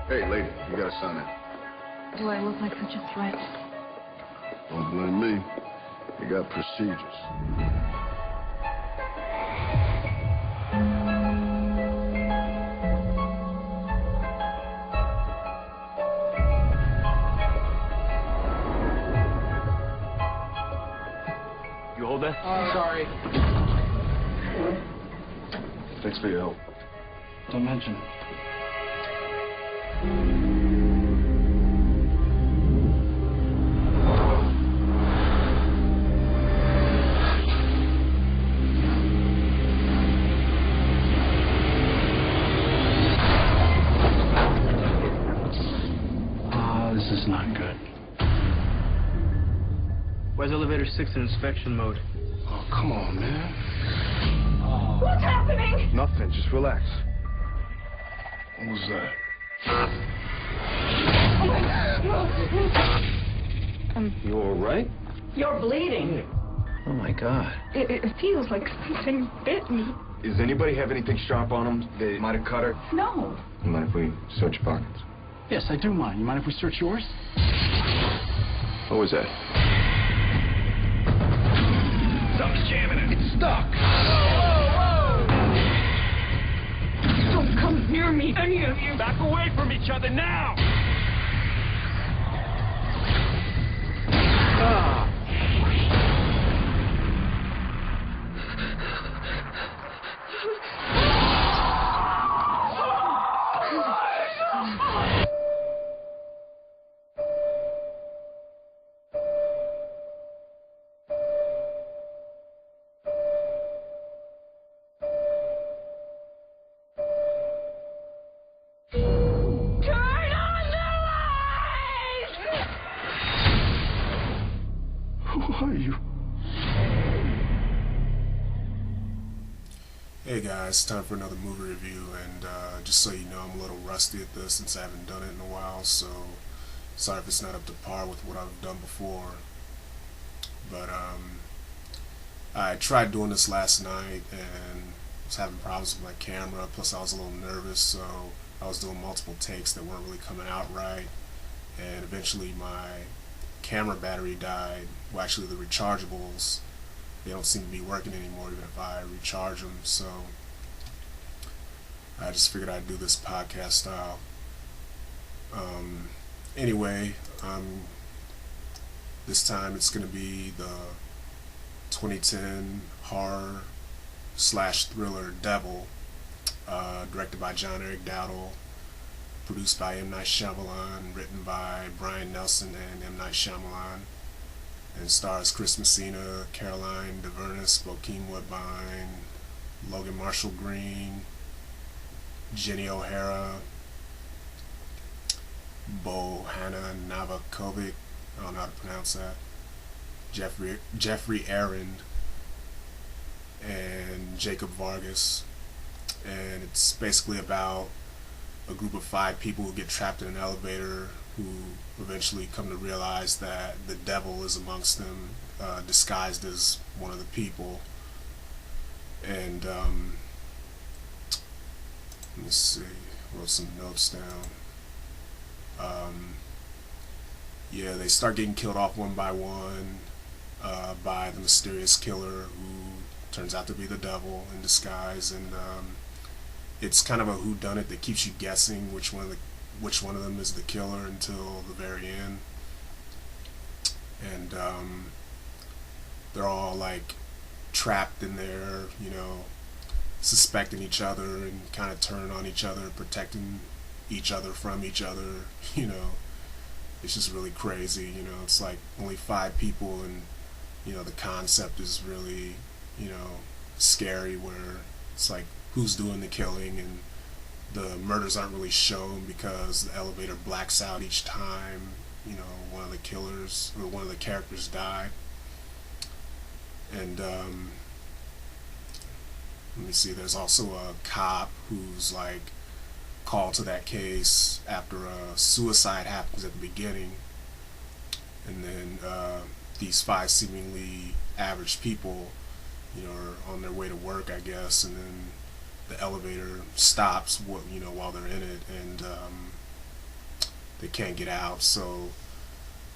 Hey, lady, you gotta sign in. Do I look like such a threat? Don't blame me. You got procedures. You hold that? Sorry. Thanks for your help. Don't mention it. This is not good. Where's elevator 6 in inspection mode? Oh, come on, man. What's happening? Nothing. Just relax. What was that? You all right? You're bleeding. Oh my God. It feels like something bit me. Does anybody have anything sharp on them? They might have cut her. No. You mind if we search your pockets? Yes, I do mind. You mind if we search yours? What was that? Something's jamming it. It's stuck. Don't come near me, any of you. Back away from each other now! Hey guys, time for another movie review, and just so you know, I'm a little rusty at this since I haven't done it in a while, so sorry if it's not up to par with what I've done before. But I tried doing this last night and was having problems with my camera, plus I was a little nervous, so I was doing multiple takes that weren't really coming out right, and eventually my camera battery died. Well, actually the rechargeables, they don't seem to be working anymore even if I recharge them, so I just figured I'd do this podcast style. Anyway, this time it's going to be the 2010 horror / thriller Devil, directed by Erick Dowdle, produced by M. Night Shyamalan, written by Brian Nelson and M. Night Shyamalan, and stars Chris Messina, Caroline Dhavernas, Bokeem Woodbine, Logan Marshall Green, Jenny O'Hara, Bojana Novakovic, I don't know how to pronounce that, Geoffrey Arend, and Jacob Vargas. And it's basically about a group of 5 people who get trapped in an elevator who eventually come to realize that the devil is amongst them, disguised as one of the people. And let me see, wrote some notes down. Yeah, they start getting killed off one by one by the mysterious killer who turns out to be the devil in disguise, and it's kind of a whodunit that keeps you guessing which one of them is the killer until the very end. And they're all like trapped in there, you know, suspecting each other and kind of turning on each other, protecting each other from each other, you know. It's just really crazy, you know. It's like only 5 people, and you know the concept is really, you know, scary, where it's like who's doing the killing, and the murders aren't really shown because the elevator blacks out each time, you know, one of the killers or one of the characters die. And let me see, there's also a cop who's like called to that case after a suicide happens at the beginning, and then these 5 seemingly average people, you know, are on their way to work, I guess, and then the elevator stops, you know, while they're in it, and they can't get out, so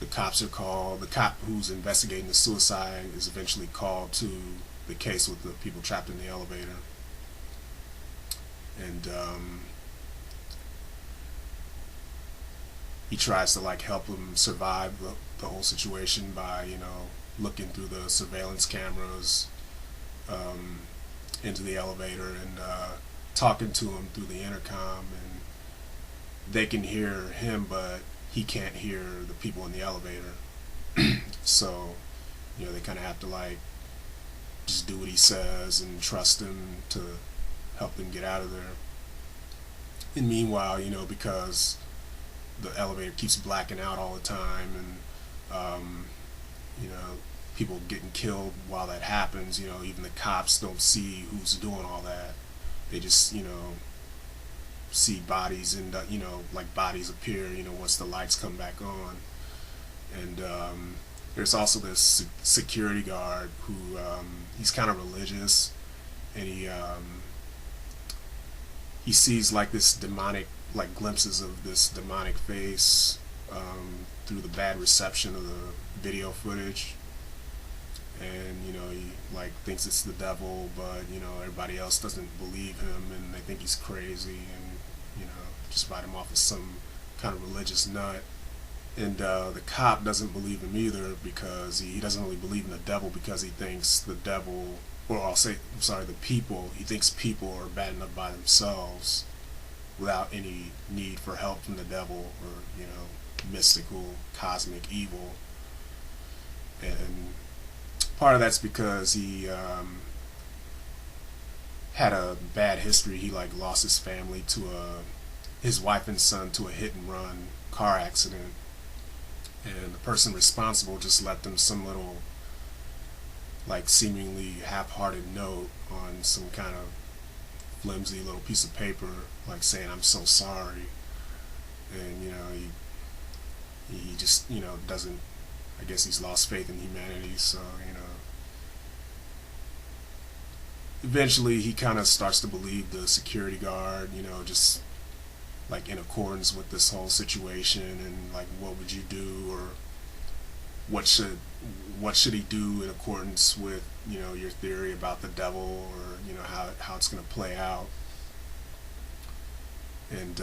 the cops are called. The cop who's investigating the suicide is eventually called to the case with the people trapped in the elevator. And he tries to like help them survive the whole situation by, you know, looking through the surveillance cameras into the elevator and talking to him through the intercom, and they can hear him, but he can't hear the people in the elevator. So, you know, they kind of have to like just do what he says and trust him to help them get out of there. And meanwhile, you know, because the elevator keeps blacking out all the time, and you know, people getting killed while that happens, you know, even the cops don't see who's doing all that. They just, you know, see bodies and, you know, like bodies appear, you know, once the lights come back on. And there's also this security guard who, he's kind of religious, and he sees like this demonic, like glimpses of this demonic face through the bad reception of the video footage. And, you know, he like thinks it's the devil, but, you know, everybody else doesn't believe him, and they think he's crazy, and, you know, just write him off as some kind of religious nut. And the cop doesn't believe him either, because he doesn't really believe in the devil, because he thinks the devil, or I'll say, I'm sorry, the people, he thinks people are bad enough by themselves without any need for help from the devil or, you know, mystical, cosmic evil. And part of that's because he had a bad history. He like lost his family to his wife and son to a hit and run car accident, and the person responsible just left them some little like seemingly half-hearted note on some kind of flimsy little piece of paper, like saying, "I'm so sorry." And, you know, he just, you know, doesn't, I guess he's lost faith in humanity, so, you know, eventually he kind of starts to believe the security guard, you know, just like in accordance with this whole situation, and like, what would you do, or what should he do in accordance with, you know, your theory about the devil, or, you know, how it's going to play out. And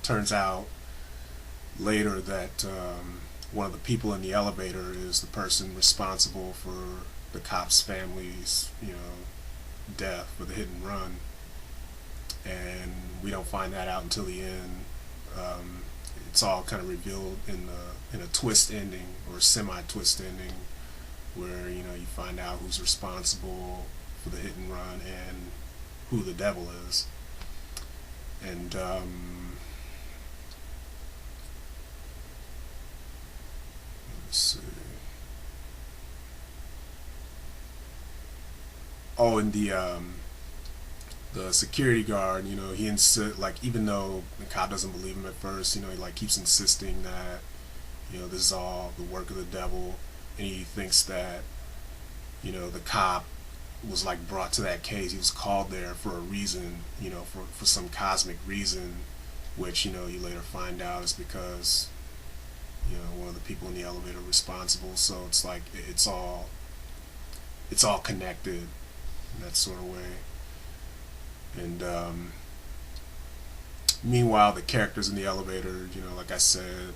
turns out later that one of the people in the elevator is the person responsible for the cop's family's, you know, death with a hit and run. And we don't find that out until the end. It's all kind of revealed in a twist ending, or semi-twist ending, where, you know, you find out who's responsible for the hit and run and who the devil is. And let me see. Oh, and the security guard, you know, he insists, like, even though the cop doesn't believe him at first, you know, he like keeps insisting that, you know, this is all the work of the devil, and he thinks that, you know, the cop was like brought to that case, he was called there for a reason, you know, for some cosmic reason, which, you know, you later find out is because, you know, one of the people in the elevator responsible. So it's like it's all connected in that sort of way. And meanwhile, the characters in the elevator, you know, like I said,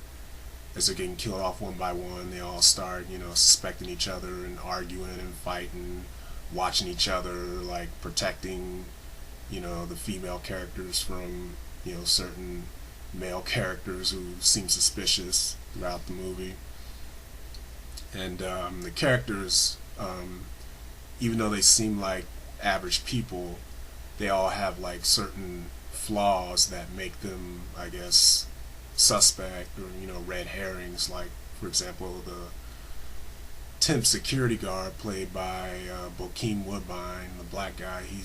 as they're getting killed off one by one, they all start, you know, suspecting each other and arguing and fighting, watching each other, like protecting, you know, the female characters from, you know, certain male characters who seem suspicious throughout the movie. And the characters, even though they seem like average people, they all have like certain flaws that make them, I guess, suspect, or, you know, red herrings. Like, for example, the temp security guard played by Bokeem Woodbine, the black guy, he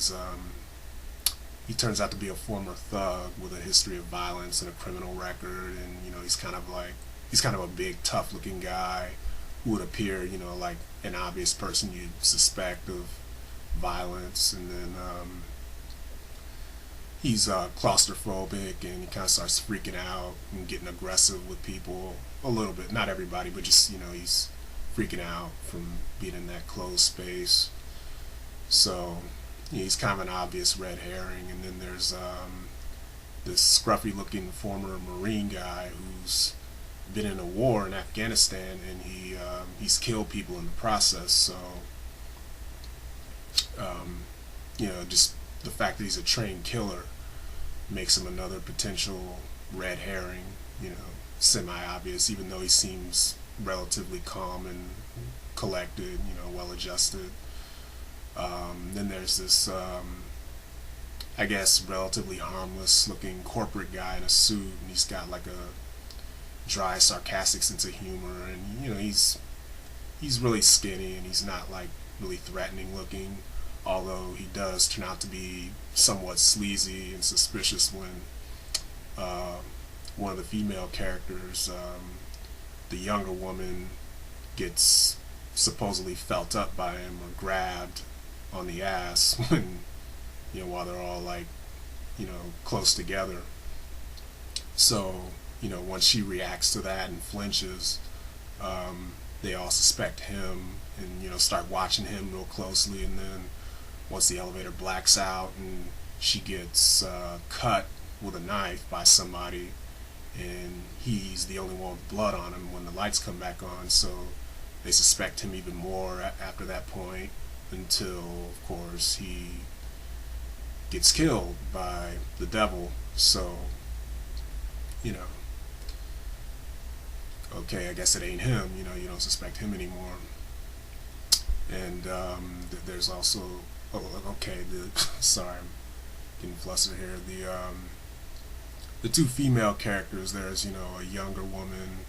turns out to be a former thug with a history of violence and a criminal record, and, you know, he's kind of a big, tough looking guy who would appear, you know, like an obvious person you'd suspect of violence. And then he's claustrophobic, and he kind of starts freaking out and getting aggressive with people a little bit. Not everybody, but just, he's freaking out from being in that closed space. So he's kind of an obvious red herring. And then there's this scruffy looking former Marine guy who's been in a war in Afghanistan, and he's killed people in the process. So just the fact that he's a trained killer makes him another potential red herring, semi-obvious, even though he seems relatively calm and collected, well-adjusted. Then there's this, I guess, relatively harmless-looking corporate guy in a suit, and he's got like a dry, sarcastic sense of humor, and he's really skinny, and he's not like really threatening-looking, although he does turn out to be somewhat sleazy and suspicious when one of the female characters, the younger woman, gets supposedly felt up by him or grabbed on the ass when, while they're all like, close together. So, once she reacts to that and flinches, they all suspect him and, start watching him real closely. And then once the elevator blacks out and she gets cut with a knife by somebody, and he's the only one with blood on him when the lights come back on, so they suspect him even more after that point, until, of course, he gets killed by the devil. So, okay, I guess it ain't him, you don't suspect him anymore. And there's also, sorry, I'm getting flustered here, the two female characters. There's, a younger woman,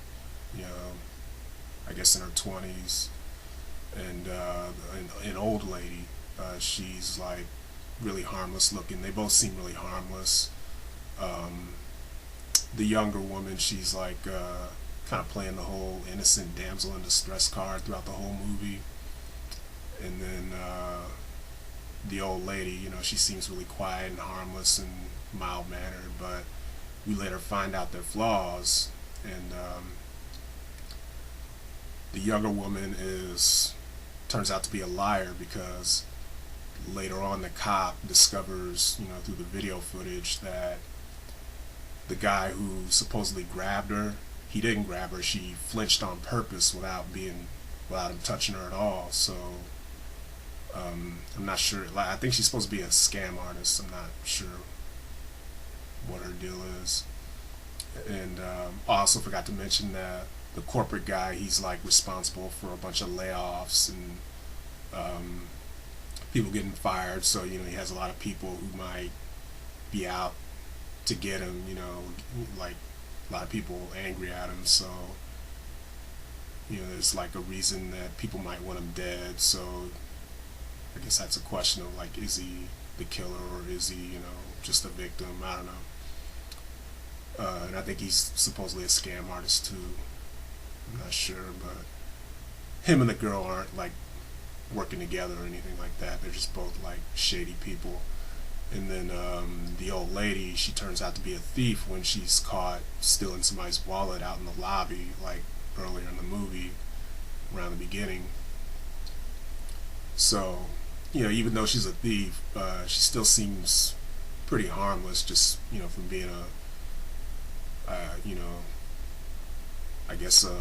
I guess in her 20s, and an old lady. She's like really harmless looking. They both seem really harmless. The younger woman, she's like kind of playing the whole innocent damsel in distress card throughout the whole movie. And then the old lady, she seems really quiet and harmless and mild-mannered, but we later find out their flaws. And the younger woman turns out to be a liar, because later on the cop discovers, through the video footage, that the guy who supposedly grabbed her, he didn't grab her. She flinched on purpose without him touching her at all. So I'm not sure. I think she's supposed to be a scam artist. I'm not sure what her deal is. And I also forgot to mention that the corporate guy, he's like responsible for a bunch of layoffs and people getting fired. So he has a lot of people who might be out to get him. Like a lot of people angry at him. So there's like a reason that people might want him dead. So I guess that's a question of like, is he the killer, or is he, just a victim? I don't know. And I think he's supposedly a scam artist too. I'm not sure, but him and the girl aren't like working together or anything like that. They're just both like shady people. And then the old lady, she turns out to be a thief when she's caught stealing somebody's wallet out in the lobby, like earlier in the movie, around the beginning. So, even though she's a thief, she still seems pretty harmless, just, from being I guess a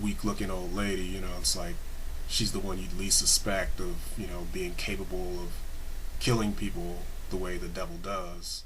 weak-looking old lady. It's like she's the one you'd least suspect of, being capable of killing people the way the devil does.